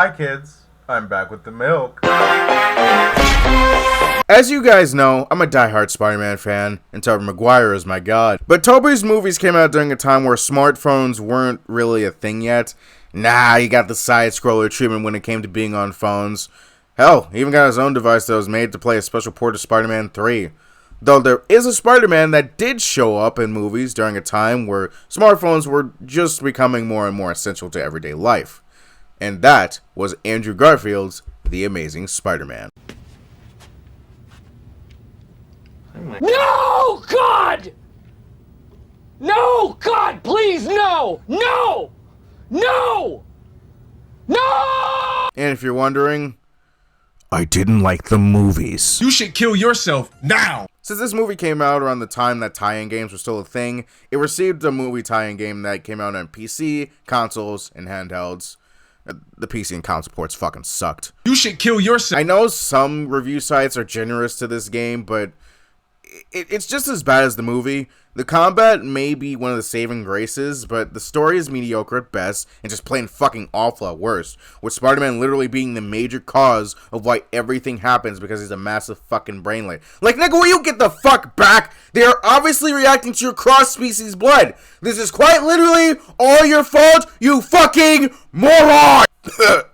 Hi kids, I'm back with the milk. As you guys know, I'm a diehard Spider-Man fan, and Tobey Maguire is my god. But Tobey's movies came out during a time where smartphones weren't really a thing yet. Nah, he got the side-scroller treatment when it came to being on phones. Hell, he even got his own device that was made to play a special port of Spider-Man 3. Though there is a Spider-Man that did show up in movies during a time where smartphones were just becoming more and more essential to everyday life. And that was Andrew Garfield's The Amazing Spider-Man. No, God! No, God, please, no! No! No! No! And if you're wondering, I didn't like the movies. You should kill yourself now! Since this movie came out around the time that tie-in games were still a thing, it received a movie tie-in game that came out on PC, consoles, and handhelds. The PC and console ports fucking sucked. You should kill yourself! I know some review sites are generous to this game, but it's just as bad as the movie. The combat may be one of the saving graces, but the story is mediocre at best and just plain fucking awful at worst, with Spider-Man literally being the major cause of why everything happens because he's a massive fucking brainlet. Like, nigga, will you get the fuck back? They are obviously reacting to your cross-species blood. This is quite literally all your fault, you fucking moron! What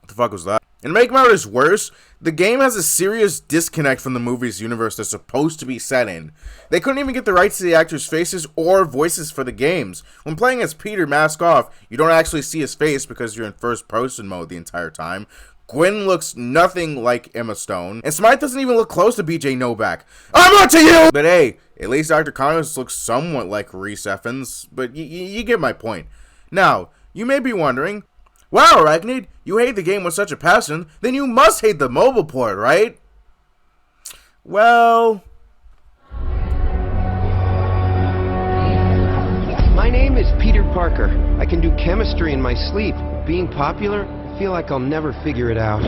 the fuck was that? And to make matters worse, the game has a serious disconnect from the movie's universe they're supposed to be set in. They couldn't even get the rights to the actors' faces or voices for the games. When playing as Peter mask off, you don't actually see his face because you're in first person mode the entire time. Gwen looks nothing like Emma Stone, and Smythe doesn't even look close to BJ Novak. I'm on to you! But hey, at least Dr. Connors looks somewhat like Reese Effens, but you get my point. Now, you may be wondering, wow, Arachnid, you hate the game with such a passion, then you must hate the mobile port, right? Well... My name is Peter Parker. I can do chemistry in my sleep. Being popular, I feel like I'll never figure it out.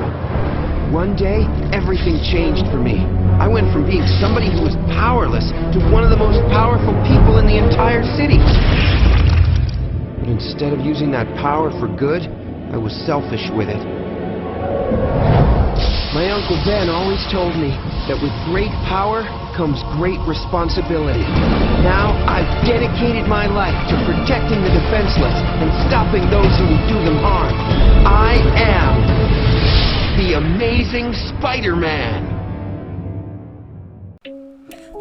One day, everything changed for me. I went from being somebody who was powerless to one of the most powerful people in the entire city. But instead of using that power for good, I was selfish with it. My Uncle Ben always told me that with great power comes great responsibility. Now I've dedicated my life to protecting the defenseless and stopping those who would do them harm. I am the Amazing Spider-Man.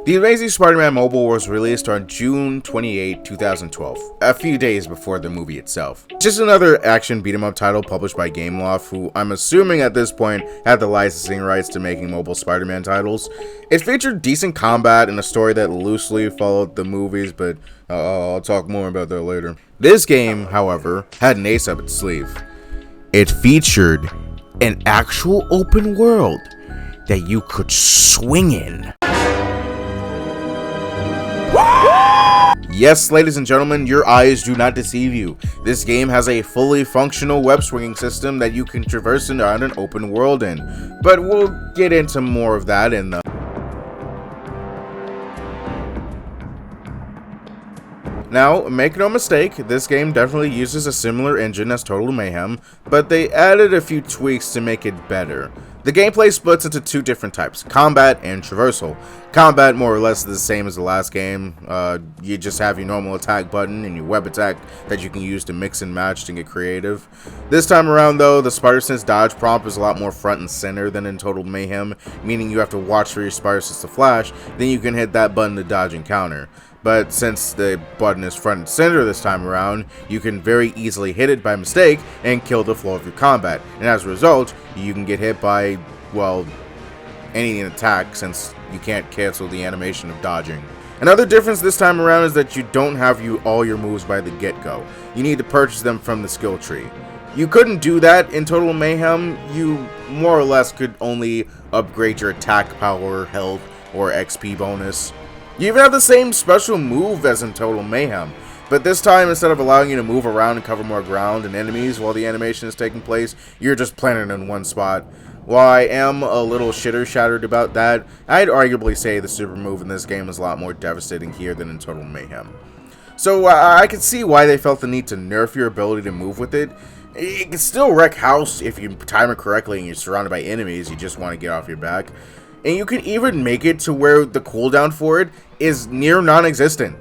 The Amazing Spider-Man Mobile was released on June 28, 2012, a few days before the movie itself. Just another action beat-em-up title published by Gameloft, who I'm assuming at this point had the licensing rights to making mobile Spider-Man titles. It featured decent combat and a story that loosely followed the movies, but I'll talk more about that later. This game, however, had an ace up its sleeve. It featured an actual open world that you could swing in. Yes, ladies and gentlemen, your eyes do not deceive you. This game has a fully functional web swinging system that you can traverse around an open world in. But we'll get into more of that in the... Now, make no mistake, this game definitely uses a similar engine as Total Mayhem, but they added a few tweaks to make it better. The gameplay splits into two different types, combat and traversal. Combat more or less is the same as the last game. You just have your normal attack button and your web attack that you can use to mix and match to get creative. This time around though, the Spider Sense dodge prompt is a lot more front and center than in Total Mayhem, meaning you have to watch for your Spider Sense to flash, then you can hit that button to dodge and counter. But since the button is front and center this time around, you can very easily hit it by mistake and kill the flow of your combat. And as a result, you can get hit by, well, any attack since you can't cancel the animation of dodging. Another difference this time around is that you don't have all your moves by the get-go. You need to purchase them from the skill tree. You couldn't do that in Total Mayhem. You more or less could only upgrade your attack power, health, or XP bonus. You even have the same special move as in Total Mayhem, but this time instead of allowing you to move around and cover more ground and enemies while the animation is taking place, you're just planted in one spot. While I am a little shitter-shattered about that, I'd arguably say the super move in this game is a lot more devastating here than in Total Mayhem. So I can see why they felt the need to nerf your ability to move with it. It can still wreck house if you time it correctly and you're surrounded by enemies you just want to get off your back. And you can even make it to where the cooldown for it is near non-existent.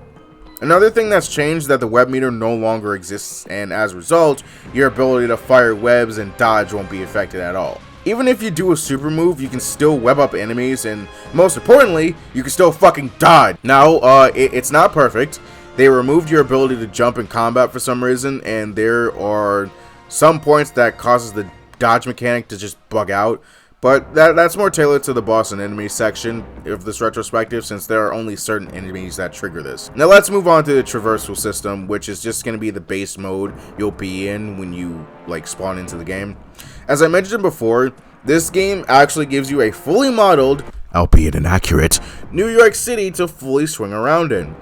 Another thing that's changed is that the web meter no longer exists, and as a result, your ability to fire webs and dodge won't be affected at all. Even if you do a super move, you can still web up enemies, and most importantly, you can still fucking dodge. Now, it's not perfect. They removed your ability to jump in combat for some reason, and there are some points that causes the dodge mechanic to just bug out. But that's more tailored to the boss and enemy section of this retrospective, since there are only certain enemies that trigger this. Now let's move on to the traversal system, which is just going to be the base mode you'll be in when you spawn into the game. As I mentioned before, this game actually gives you a fully modeled, albeit inaccurate, New York City to fully swing around in.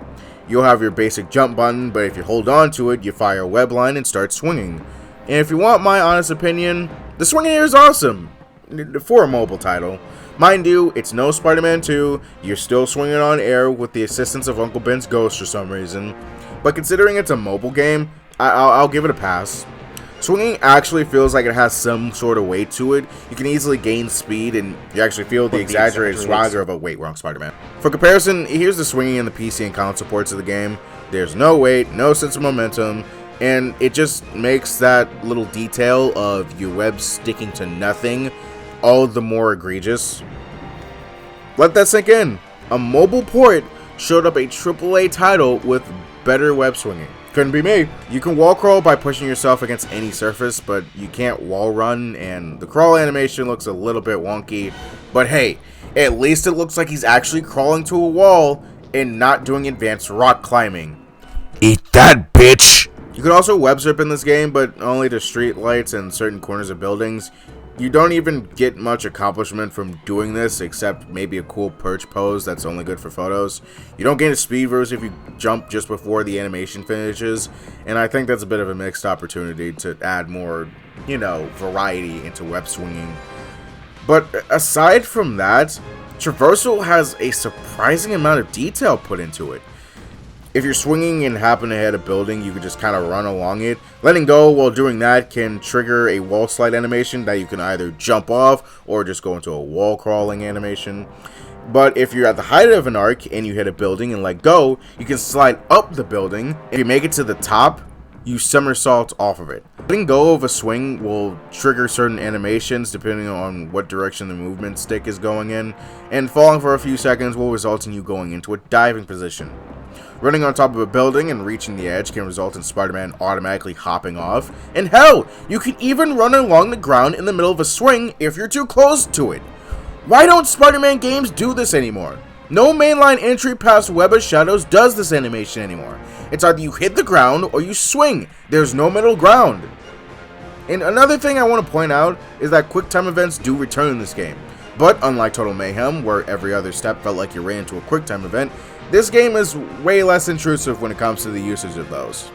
You'll have your basic jump button, but if you hold on to it, you fire a web line and start swinging. And if you want my honest opinion, the swinging here is awesome. For a mobile title. Mind you, it's no Spider-Man 2, you're still swinging on air with the assistance of Uncle Ben's ghost for some reason, but considering it's a mobile game, I'll give it a pass. Swinging actually feels like it has some sort of weight to it. You can easily gain speed, and you actually feel the exaggerated swagger of a wrong Spider-Man. For comparison, here's the swinging in the PC and console ports of the game. There's no weight, no sense of momentum, and it just makes that little detail of your web sticking to nothing all the more egregious. Let that sink in. A mobile port showed up a AAA title with better web swinging. Couldn't be me. You can wall crawl by pushing yourself against any surface, but you can't wall run, and the crawl animation looks a little bit wonky. But hey, at least it looks like he's actually crawling to a wall and not doing advanced rock climbing. Eat that, bitch! You can also web zip in this game, but only to street lights and certain corners of buildings. You don't even get much accomplishment from doing this, except maybe a cool perch pose that's only good for photos. You don't gain a speed boost if you jump just before the animation finishes, and I think that's a bit of a mixed opportunity to add more, variety into web swinging. But aside from that, traversal has a surprising amount of detail put into it. If you're swinging and happen to hit a building, you can just kind of run along it. Letting go while doing that can trigger a wall slide animation that you can either jump off or just go into a wall crawling animation. But if you're at the height of an arc and you hit a building and let go, you can slide up the building. If you make it to the top, you somersault off of it. Letting go of a swing will trigger certain animations depending on what direction the movement stick is going in, and falling for a few seconds will result in you going into a diving position. Running on top of a building and reaching the edge can result in Spider-Man automatically hopping off, and hell, you can even run along the ground in the middle of a swing if you're too close to it. Why don't Spider-Man games do this anymore? No mainline entry past Web of Shadows does this animation anymore. It's either you hit the ground or you swing. There's no middle ground. And another thing I want to point out is that quick time events do return in this game. But unlike Total Mayhem, where every other step felt like you ran into a quick time event, this game is way less intrusive when it comes to the usage of those.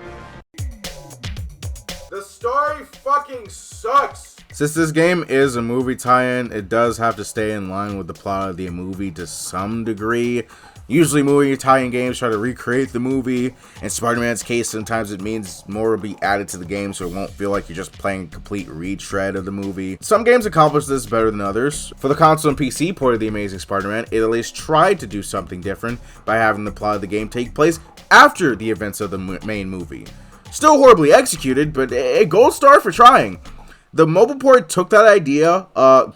The story fucking sucks! Since this game is a movie tie-in, it does have to stay in line with the plot of the movie to some degree. Usually movie tie-in games try to recreate the movie. In Spider-Man's case, sometimes it means more will be added to the game so it won't feel like you're just playing a complete retread of the movie. Some games accomplish this better than others. For the console and PC port of The Amazing Spider-Man, it at least tried to do something different by having the plot of the game take place after the events of the main movie. Still horribly executed, but a gold star for trying. The mobile port took that idea,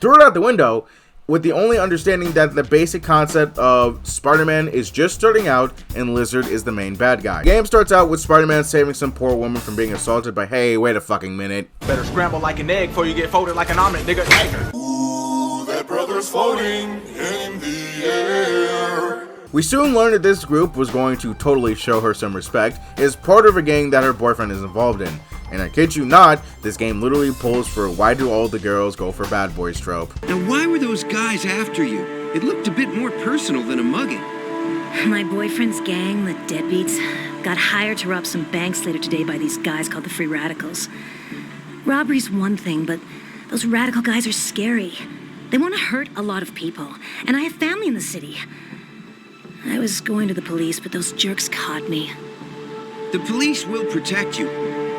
threw it out the window, with the only understanding that the basic concept of Spider-Man is just starting out and Lizard is the main bad guy. The game starts out with Spider-Man saving some poor woman from being assaulted by, hey, wait a fucking minute. Better scramble like an egg before you get folded like an omelet, nigga. Ooh, that brother's floating in the air. We soon learned that this group was going to totally show her some respect as part of a gang that her boyfriend is involved in. And I kid you not, this game literally pulls for why do all the girls go for bad boys trope. Now why were those guys after you? It looked a bit more personal than a mugging. My boyfriend's gang, the Deadbeats, got hired to rob some banks later today by these guys called the Free Radicals. Robbery's one thing, but those radical guys are scary. They want to hurt a lot of people, and I have family in the city. I was going to the police, but those jerks caught me. The police will protect you,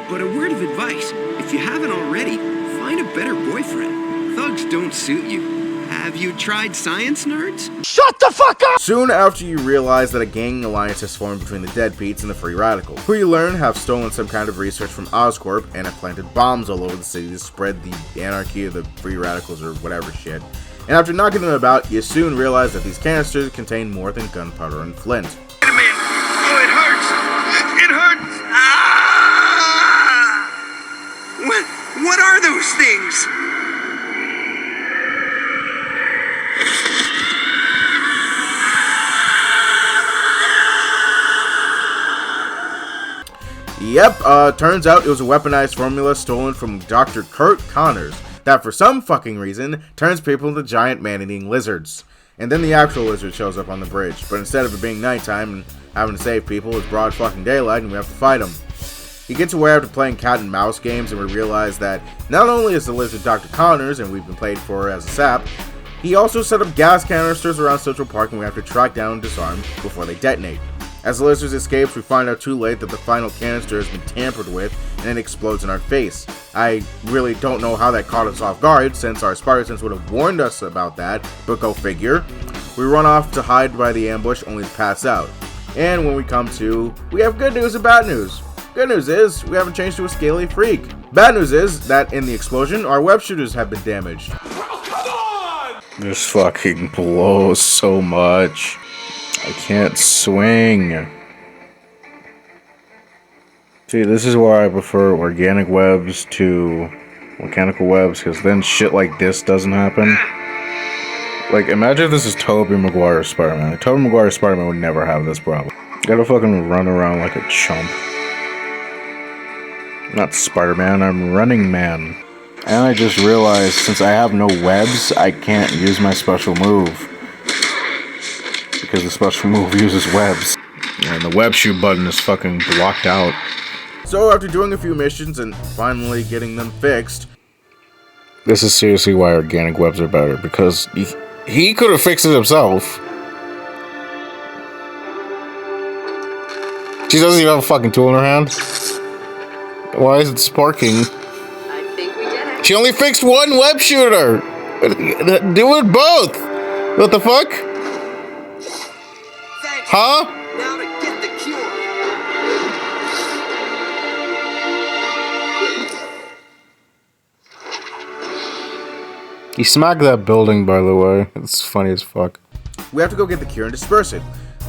but a word of advice, If you haven't already, find a better boyfriend. Thugs don't suit you. Have you tried science, nerds? Shut the fuck up! Soon after, you realize that a gang alliance has formed between the Deadbeats and the Free Radicals, who you learn have stolen some kind of research from Oscorp and have planted bombs all over the city to spread the anarchy of the Free Radicals or whatever shit. And after knocking them about, you soon realize that these canisters contain more than gunpowder and flint. Wait a minute. Oh, it hurts. It hurts. Ah! What are those things? Yep, turns out it was a weaponized formula stolen from Dr. Kurt Connors that for some fucking reason turns people into giant man-eating lizards. And then the actual lizard shows up on the bridge, but instead of it being nighttime and having to save people, it's broad fucking daylight and we have to fight him. He gets aware after playing cat and mouse games, and we realize that not only is the lizard Dr. Connors, and we've been played for as a sap, he also set up gas canisters around Central Park and we have to track down and disarm before they detonate. As the lizard escapes, we find out too late that the final canister has been tampered with and it explodes in our face. I really don't know how that caught us off guard, since our spider sense would have warned us about that, but go figure. We run off to hide by the ambush only to pass out. And when we come to, we have good news and bad news. Good news is, we haven't changed to a scaly freak. Bad news is, that in the explosion, our web shooters have been damaged. This fucking blows so much. I can't swing. See, this is why I prefer organic webs to mechanical webs, because then shit like this doesn't happen. Like, imagine if this is Tobey Maguire's Spider-Man. Tobey Maguire's Spider-Man would never have this problem. Gotta fucking run around like a chump. Not Spider-Man, I'm Running Man. And I just realized, since I have no webs, I can't use my special move. Because the special move uses webs. And the web shoot button is fucking blocked out. So after doing a few missions and finally getting them fixed... This is seriously why organic webs are better, because he could have fixed it himself. She doesn't even have a fucking tool in her hand. Why is it sparking? I think we did it. She only fixed one web shooter! Do it both! What the fuck? Huh? Now to get the cure. He smacked that building, by the way. It's funny as fuck. We have to go get the cure and disperse it,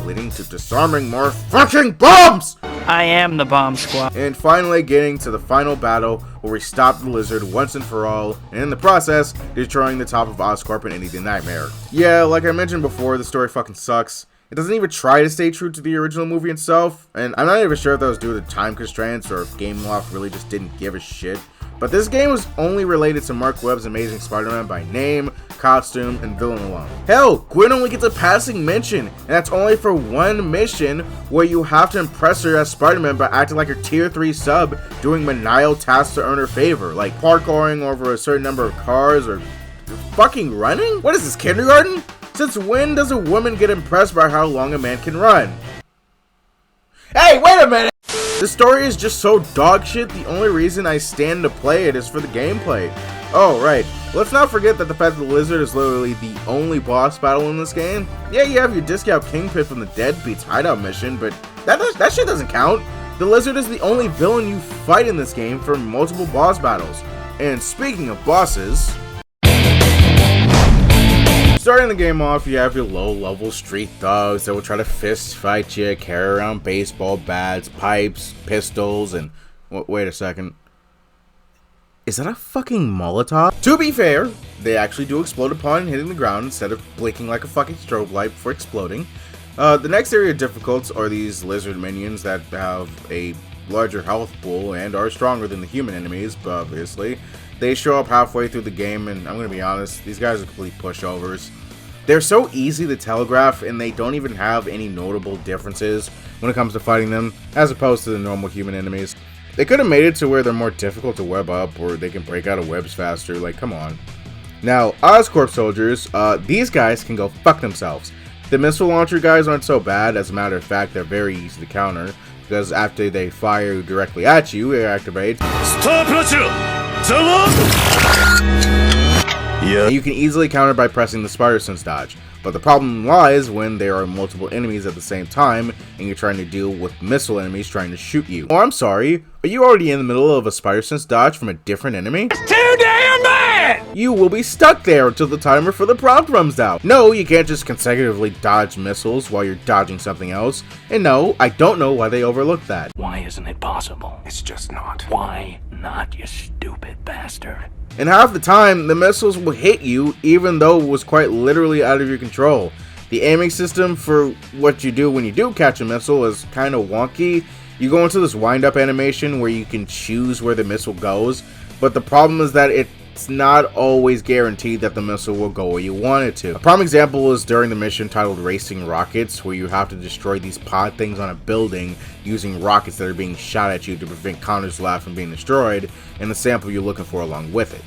leading to disarming more fucking bombs! I am the bomb squad. And finally getting to the final battle where we stop the lizard once and for all, and in the process, destroying the top of Oscorp and ending the nightmare. Yeah, like I mentioned before, the story fucking sucks. It doesn't even try to stay true to the original movie itself, and I'm not even sure if that was due to time constraints or if Game Loft really just didn't give a shit. But this game was only related to Mark Webb's Amazing Spider-Man by name, costume, and villain alone. Hell, Gwen only gets a passing mention, and that's only for one mission where you have to impress her as Spider-Man by acting like her tier 3 sub, doing menial tasks to earn her favor, like parkouring over a certain number of cars or fucking running? What is this, kindergarten? Since when does a woman get impressed by how long a man can run? Hey, wait a minute! The story is just so dog shit, the only reason I stand to play it is for the gameplay. Oh, right. Let's not forget that the fact that the lizard is literally the only boss battle in this game. Yeah, you have your discount Kingpin from the Deadbeats hideout mission, but that shit doesn't count. The lizard is the only villain you fight in this game for multiple boss battles. And speaking of bosses... Starting the game off, you have your low-level street thugs that will try to fist fight you, carry around baseball bats, pipes, pistols, and... Wait a second. Is that a fucking Molotov? To be fair, they actually do explode upon hitting the ground instead of blinking like a fucking strobe light before exploding. The next area of difficulties are these lizard minions that have a larger health pool and are stronger than the human enemies, but obviously. They show up halfway through the game, and I'm gonna be honest, these guys are complete pushovers. They're so easy to telegraph, and they don't even have any notable differences when it comes to fighting them, as opposed to the normal human enemies. They could have made it to where they're more difficult to web up, or they can break out of webs faster, like, come on. Now, Oscorp soldiers, these guys can go fuck themselves. The missile launcher guys aren't so bad, as a matter of fact, they're very easy to counter, because after they fire directly at you, they activate You can easily counter by pressing the spider sense dodge, but the problem lies when there are multiple enemies at the same time and you're trying to deal with missile enemies trying to shoot you. Oh, I'm sorry, are you already in the middle of a spider sense dodge from a different enemy? It's too damn bad! You will be stuck there until the timer for the prompt runs out. No, you can't just consecutively dodge missiles while you're dodging something else. And no, I don't know why they overlooked that. Why isn't it possible? It's just not. Why not, you stupid bastard? And half the time, the missiles will hit you even though it was quite literally out of your control. The aiming system for what you do when you do catch a missile is kind of wonky. You go into this wind-up animation where you can choose where the missile goes, but the problem is that it's not always guaranteed that the missile will go where you want it to. A prime example is during the mission titled Racing Rockets, where you have to destroy these pod things on a building using rockets that are being shot at you to prevent counters left from being destroyed, and the sample you're looking for along with it.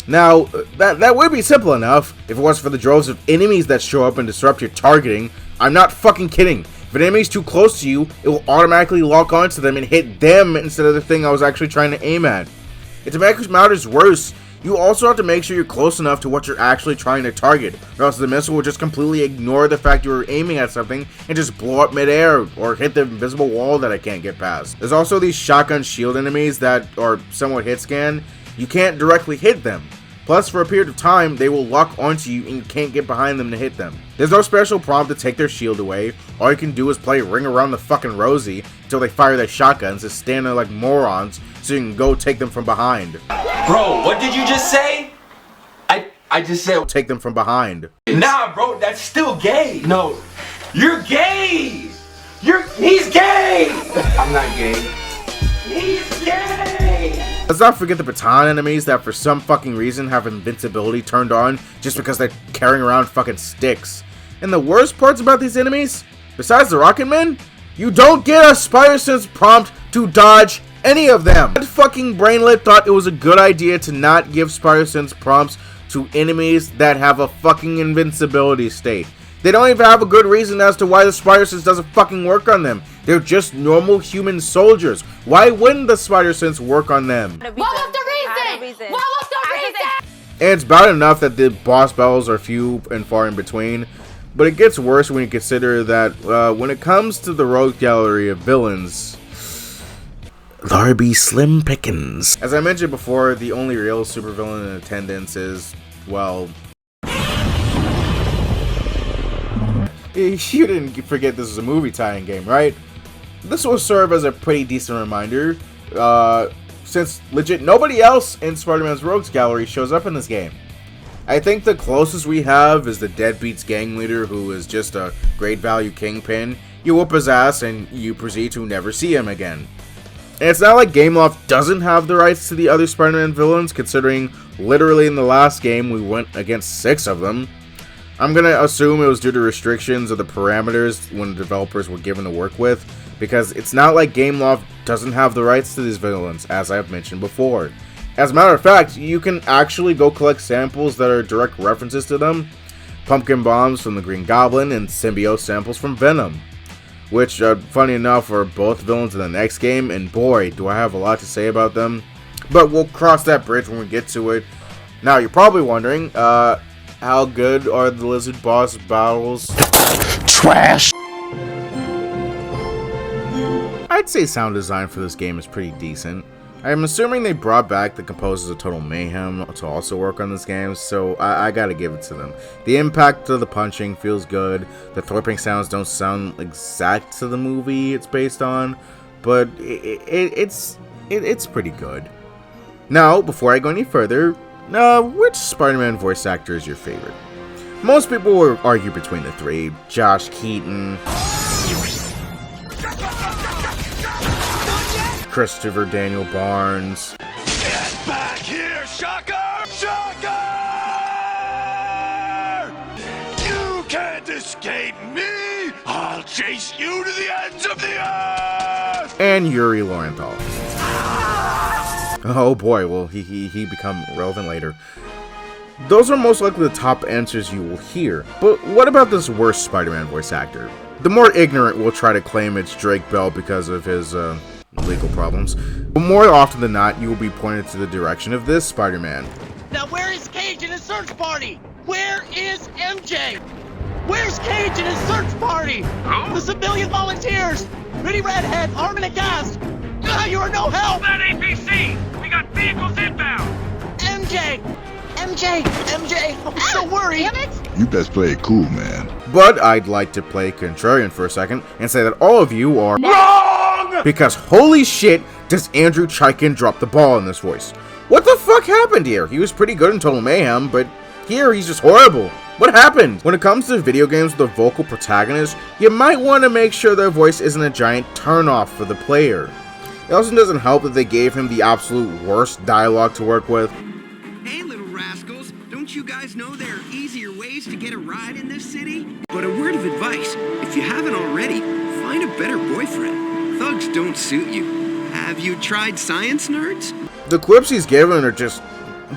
Now, that would be simple enough if it wasn't for the droves of enemies that show up and disrupt your targeting. I'm not fucking kidding. If an enemy's too close to you, it will automatically lock onto them and hit them instead of the thing I was actually trying to aim at. And to make matters worse, you also have to make sure you're close enough to what you're actually trying to target, or else the missile will just completely ignore the fact you were aiming at something and just blow up midair or hit the invisible wall that I can't get past. There's also these shotgun shield enemies that are somewhat hit scan. You can't directly hit them. Plus, for a period of time, they will lock onto you and you can't get behind them to hit them. There's no special prompt to take their shield away. All you can do is play Ring Around the Fucking Rosie until they fire their shotguns and stand there like morons so you can go take them from behind. Bro, what did you just say? I just said take them from behind. Nah, bro, that's still gay. No, you're gay. He's gay. I'm not gay. He's gay. Let's not forget the baton enemies that for some fucking reason have invincibility turned on just because they're carrying around fucking sticks. And the worst parts about these enemies, besides the rocket men, you don't get a spider sense prompt to dodge any of them. That fucking brainlet thought it was a good idea to not give spider sense prompts to enemies that have a fucking invincibility state. They don't even have a good reason as to why the spider sense doesn't fucking work on them. They're just normal human soldiers. Why wouldn't the spider sense work on them? What was the reason? What was the reason? And it's bad enough that the boss battles are few and far in between, but it gets worse when you consider that when it comes to the rogue gallery of villains, Larby Slim Pickens. As I mentioned before, the only real supervillain in attendance is, well, you didn't forget this is a movie tie-in game, right? This will serve as a pretty decent reminder, since legit nobody else in Spider-Man's Rogues Gallery shows up in this game. I think the closest we have is the Deadbeats gang leader, who is just a great value kingpin. You whoop his ass and you proceed to never see him again. And it's not like Gameloft doesn't have the rights to the other Spider-Man villains, considering literally in the last game we went against 6 of them. I'm gonna assume it was due to restrictions of the parameters when the developers were given to work with, because it's not like Gameloft doesn't have the rights to these villains, as I've mentioned before. As a matter of fact, you can actually go collect samples that are direct references to them. Pumpkin bombs from the Green Goblin and symbiote samples from Venom, which, funny enough, are both villains in the next game, and boy, do I have a lot to say about them. But we'll cross that bridge when we get to it. Now, you're probably wondering, how good are the lizard boss battles? Trash! I'd say sound design for this game is pretty decent. I'm assuming they brought back the composers of Total Mayhem to also work on this game, so I gotta give it to them. The impact of the punching feels good, the thorping sounds don't sound exact to the movie it's based on, but it's pretty good. Now, before I go any further, which Spider-Man voice actor is your favorite? Most people will argue between the 3, Josh Keaton, Christopher Daniel Barnes, Get back here, Shocker! Shocker! You can't escape me! I'll chase you to the ends of the earth! and Yuri Lowenthal. Oh boy, will he become relevant later. Those are most likely the top answers you will hear, but what about this worst Spider-Man voice actor? The more ignorant will try to claim it's Drake Bell because of his, legal problems. But more often than not, you will be pointed to the direction of this Spider-Man. Now where is Cage and his search party? Where is MJ? Where's Cage and his search party? The civilian volunteers! Pretty redhead, arming a gas! You are no help! That APC! We got vehicles inbound! MJ! I'm so worried! Damn it! You best play it cool, man. But I'd like to play contrarian for a second and say that all of you are WRONG! Because holy shit, does Andrew Chaikin drop the ball in this voice. What the fuck happened here? He was pretty good in Total Mayhem, but here he's just horrible. What happened? When it comes to video games with a vocal protagonist, you might want to make sure their voice isn't a giant turnoff for the player. It also doesn't help that they gave him the absolute worst dialogue to work with. Hey, little rascals, don't you guys know there are easier ways to get a ride in this city? But a word of advice, if you haven't already, find a better boyfriend. Thugs don't suit you. Have you tried science, nerds? The clips he's given are just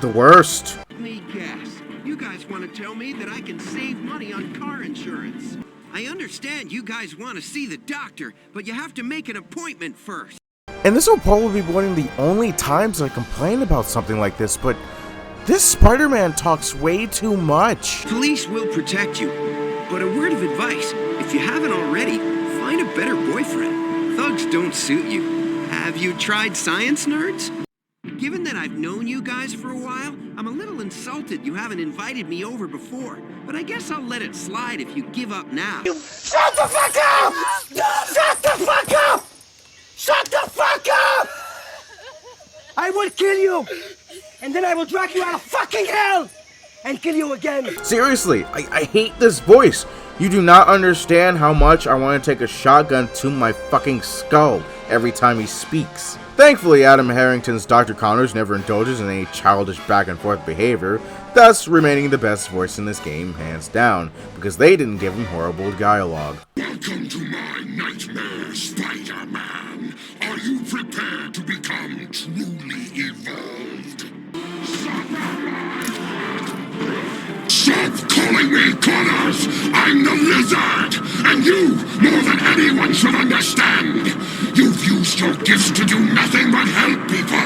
the worst. Let me guess. You guys want to tell me that I can save money on car insurance? I understand you guys want to see the doctor, but you have to make an appointment first. And this will probably be one of the only times I complain about something like this, but this Spider-Man talks way too much. Police will protect you, but a word of advice, if you haven't already, find a better boyfriend. Thugs don't suit you. Have you tried science, nerds? Given that I've known you guys for a while, I'm a little insulted you haven't invited me over before, but I guess I'll let it slide if you give up now. Shut the fuck up! Shut the fuck up! Shut the fuck up! I will kill you! And then I will drag you out of fucking hell! And kill you again! Seriously, I hate this voice. You do not understand how much I want to take a shotgun to my fucking skull every time he speaks. Thankfully, Adam Harrington's Dr. Connors never indulges in any childish back and forth behavior, thus remaining the best voice in this game, hands down, because they didn't give him horrible dialogue. Welcome to my nightmare, Spider-Man. Are you prepared to become truly evolved? Stop calling me Connors! I'm the Lizard! And you, more than anyone, should understand! You've used your gifts to do nothing but help people,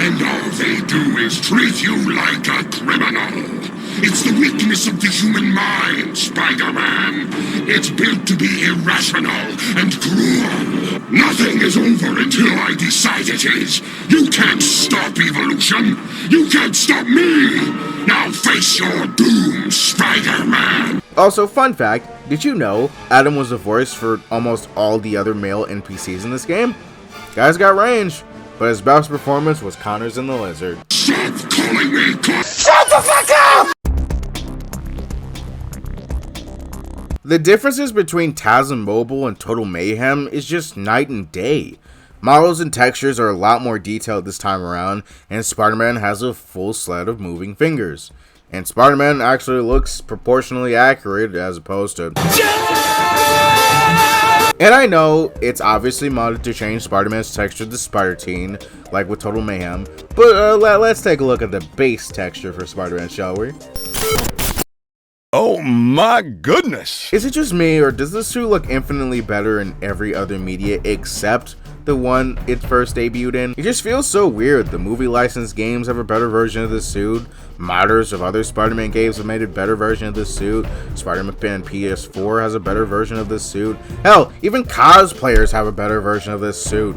and all they do is treat you like a criminal! It's the weakness of the human mind, Spider-Man! It's built to be irrational and cruel! Nothing is over until I decide it is! You can't stop evolution! You can't stop me! Now face your doom, Spider-Man! Also, fun fact, did you know Adam was the voice for almost all the other male NPCs in this game? Guy's got range, but his best performance was Connors and the Lizard. Stop calling me Shut the fuck up! The differences between TASM Mobile and Total Mayhem is just night and day. Models and textures are a lot more detailed this time around, and Spider-Man has a full sled of moving fingers. And Spider-Man actually looks proportionally accurate as opposed to... And I know it's obviously modded to change Spider-Man's texture to Spider-Teen, like with Total Mayhem, but let's take a look at the base texture for Spider-Man, shall we? Oh my goodness! Is it just me, or does this suit look infinitely better in every other media except the one it first debuted in? It just feels so weird. The movie licensed games have a better version of this suit. Modders of other Spider-Man games have made a better version of this suit. Spider-Man PS4 has a better version of this suit. Hell, even cosplayers have a better version of this suit.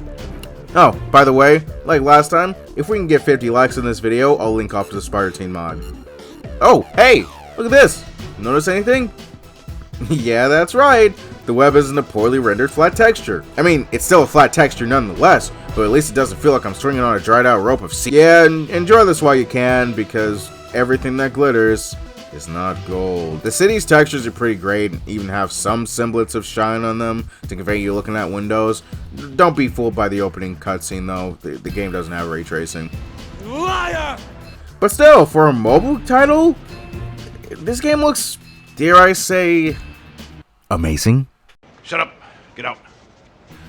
Oh, by the way, like last time, if we can get 50 likes in this video, I'll link off to the Spider-Teen mod. Oh, hey, look at this. Notice anything? Yeah, that's right. The web isn't a poorly rendered flat texture. I mean, it's still a flat texture nonetheless, but at least it doesn't feel like I'm swinging on a dried out rope of sea. Yeah, and enjoy this while you can, because everything that glitters is not gold. The city's textures are pretty great, and even have some semblance of shine on them to convey you looking at windows. Don't be fooled by the opening cutscene though, the game doesn't have ray tracing. Liar! But still, for a mobile title, this game looks, dare I say, amazing. Shut up. Get out.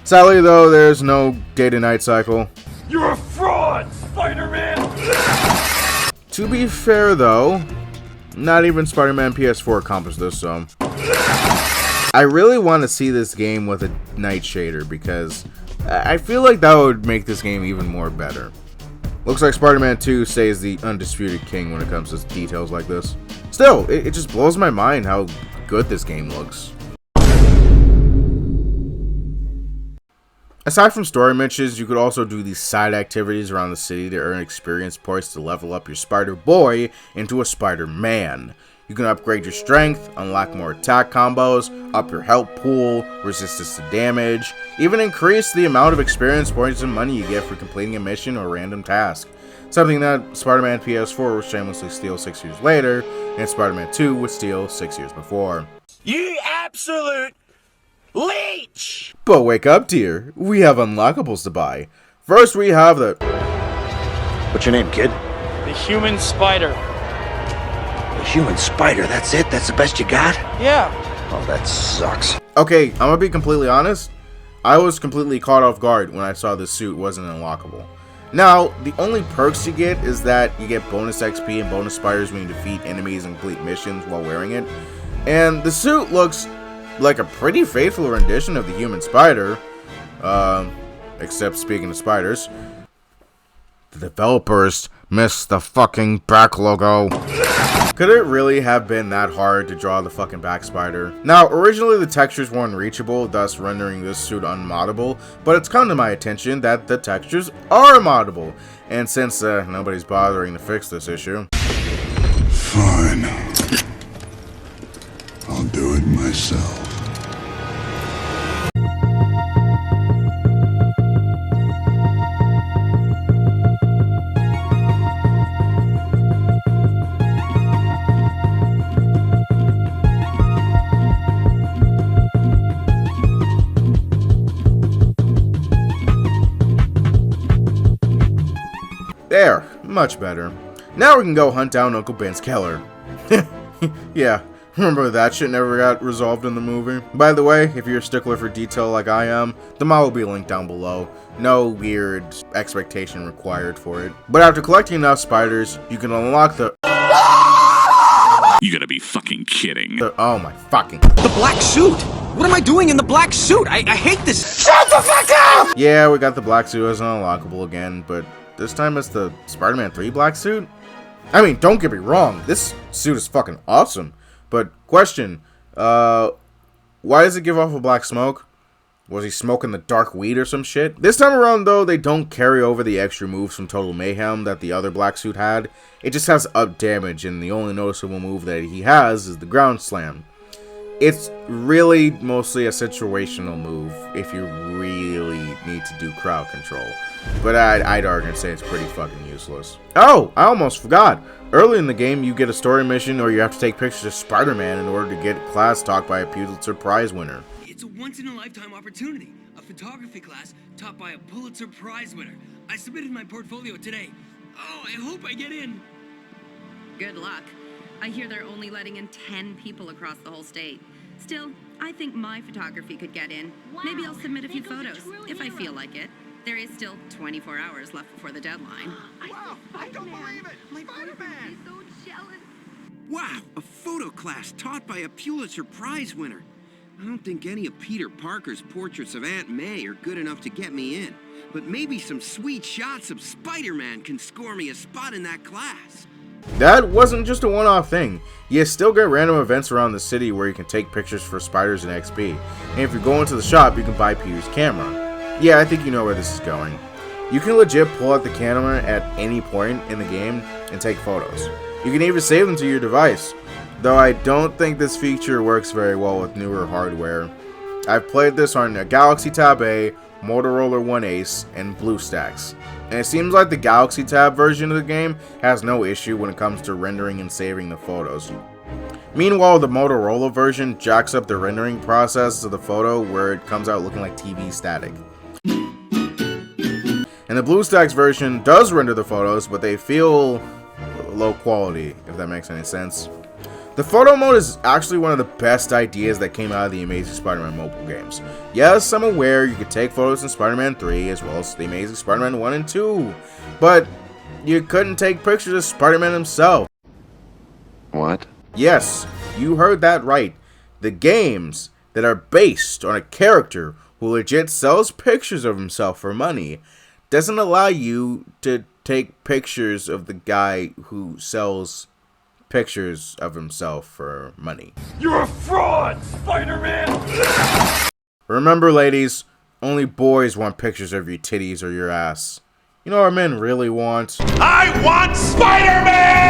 Sadly though, there's no day to night cycle. You're a fraud, Spider-Man! To be fair though, not even Spider-Man PS4 accomplished this, so. I really want to see this game with a night shader because I feel like that would make this game even more better. Looks like Spider-Man 2 stays the undisputed king when it comes to details like this. Still, it just blows my mind how good this game looks. Aside from story missions, you could also do these side activities around the city to earn experience points to level up your Spider-Boy into a Spider-Man. You can upgrade your strength, unlock more attack combos, up your health pool, resistance to damage, even increase the amount of experience points and money you get for completing a mission or random task. Something that Spider-Man PS4 would shamelessly steal 6 years later, and Spider-Man 2 would steal 6 years before. You absolute leech! But wake up, dear. We have unlockables to buy. First, we have the... What's your name, kid? The human spider. The human spider, that's it? That's the best you got? Yeah. Oh, that sucks. Okay, I'm gonna be completely honest. I was completely caught off guard when I saw this suit wasn't unlockable. Now, the only perks you get is that you get bonus XP and bonus spiders when you defeat enemies and complete missions while wearing it. And the suit looks like a pretty faithful rendition of the human spider. Except speaking of spiders, the developers missed the fucking back logo. Could it really have been that hard to draw the fucking back spider? Now, originally the textures were unreachable, thus rendering this suit unmoddable, but it's come to my attention that the textures are moddable, and since nobody's bothering to fix this issue... Fine. I'll do it myself. There, much better. Now we can go hunt down Uncle Ben's killer. Yeah, remember that shit never got resolved in the movie? By the way, if you're a stickler for detail like I am, the mod will be linked down below. No weird expectation required for it. But after collecting enough spiders, you can unlock the... You gotta be fucking kidding. Oh my fucking... The black suit! What am I doing in the black suit? I hate this. Shut the fuck up! Yeah, we got the black suit as an unlockable again, but this time it's the Spider-Man 3 black suit? I mean, don't get me wrong, this suit is fucking awesome. But, question, why does it give off a black smoke? Was he smoking the dark weed or some shit? This time around, though, they don't carry over the extra moves from Total Mayhem that the other black suit had. It just has up damage, and the only noticeable move that he has is the ground slam. It's really mostly a situational move if you really need to do crowd control. But I'd argue and say it's pretty fucking useless. Oh, I almost forgot. Early in the game, you get a story mission or you have to take pictures of Spider-Man in order to get class talk by a Pulitzer Prize winner. It's a once-in-a-lifetime opportunity. A photography class taught by a Pulitzer Prize winner. I submitted my portfolio today. Oh, I hope I get in. Good luck. I hear they're only letting in 10 people across the whole state. Still, I think my photography could get in. Wow, Maybe I'll submit a few photos, if I feel like it. There is still 24 hours left before the deadline. Wow, I don't believe it! Spider-Man! So jealous. Wow, a photo class taught by a Pulitzer Prize winner. I don't think any of Peter Parker's portraits of Aunt May are good enough to get me in. But maybe some sweet shots of Spider-Man can score me a spot in that class. That wasn't just a one-off thing. You still get random events around the city where you can take pictures for spiders and XP. And if you go into the shop, you can buy Peter's camera. Yeah, I think you know where this is going. You can legit pull out the camera at any point in the game and take photos. You can even save them to your device. Though I don't think this feature works very well with newer hardware. I've played this on a Galaxy Tab A, Motorola One Ace, and BlueStacks. And it seems like the Galaxy Tab version of the game has no issue when it comes to rendering and saving the photos. Meanwhile, the Motorola version jacks up the rendering process of the photo where it comes out looking like TV static. And the BlueStacks version does render the photos, but they feel low quality, if that makes any sense. The photo mode is actually one of the best ideas that came out of the Amazing Spider-Man mobile games. Yes, I'm aware you could take photos in Spider-Man 3 as well as the Amazing Spider-Man 1 and 2, but you couldn't take pictures of Spider-Man himself. What? Yes, you heard that right. The games that are based on a character who legit sells pictures of himself for money, doesn't allow you to take pictures of the guy who sells pictures of himself for money. You're a fraud, Spider-Man! Remember, ladies, only boys want pictures of your titties or your ass. You know what men really want? I want Spider-Man!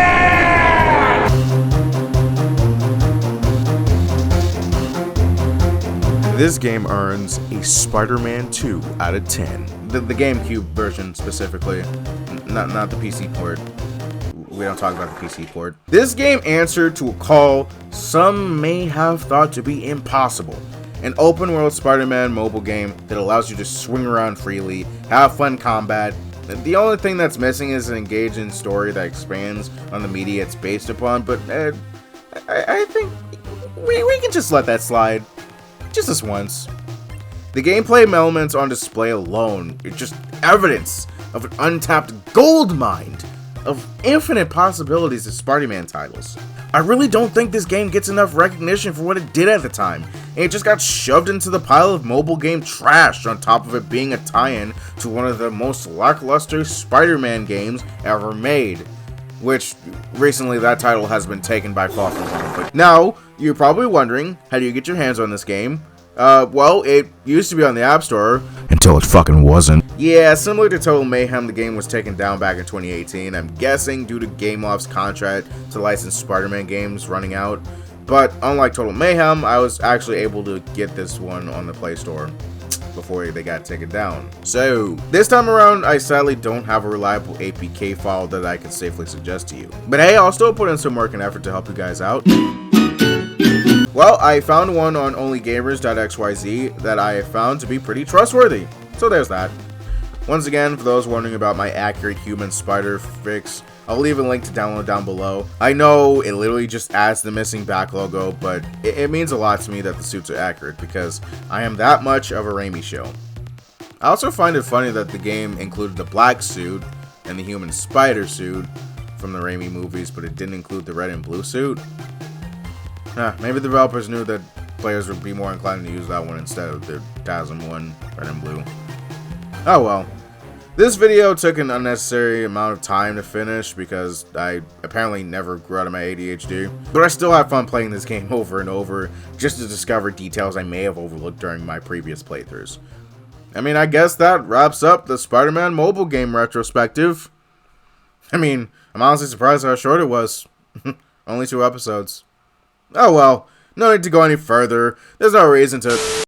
This game earns a Spider-Man 2 out of 10. The GameCube version specifically, not the PC port. We don't talk about the PC port. This game answered to a call some may have thought to be impossible. An open world Spider-Man mobile game that allows you to swing around freely, have fun combat. The only thing that's missing is an engaging story that expands on the media it's based upon, but I think we can just let that slide. Just this once. The gameplay elements on display alone are just evidence of an untapped gold mine of infinite possibilities of Spider-Man titles. I really don't think this game gets enough recognition for what it did at the time, and it just got shoved into the pile of mobile game trash on top of it being a tie-in to one of the most lackluster Spider-Man games ever made, which recently that title has been taken by Far From Home. But now, you're probably wondering, how do you get your hands on this game? Well, it used to be on the App Store. Until it fucking wasn't. Yeah, similar to Total Mayhem, the game was taken down back in 2018. I'm guessing due to Gameloft's contract to license Spider-Man games running out. But unlike Total Mayhem, I was actually able to get this one on the Play Store before they got taken down. So, this time around, I sadly don't have a reliable APK file that I can safely suggest to you. But hey, I'll still put in some work and effort to help you guys out. Well, I found one on onlygamers.xyz that I found to be pretty trustworthy. So there's that. Once again, for those wondering about my accurate human spider fix, I'll leave a link to download down below. I know it literally just adds the missing back logo, but it means a lot to me that the suits are accurate because I am that much of a Raimi show. I also find it funny that the game included the black suit and the human spider suit from the Raimi movies, but it didn't include the red and blue suit. Maybe the developers knew that players would be more inclined to use that one instead of the TASM one, red and blue. Oh well. This video took an unnecessary amount of time to finish because I apparently never grew out of my ADHD. But I still have fun playing this game over and over just to discover details I may have overlooked during my previous playthroughs. I mean, I guess that wraps up the Spider-Man mobile game retrospective. I mean, I'm honestly surprised how short it was. Only 2 episodes. Oh well, no need to go any further. There's no reason to...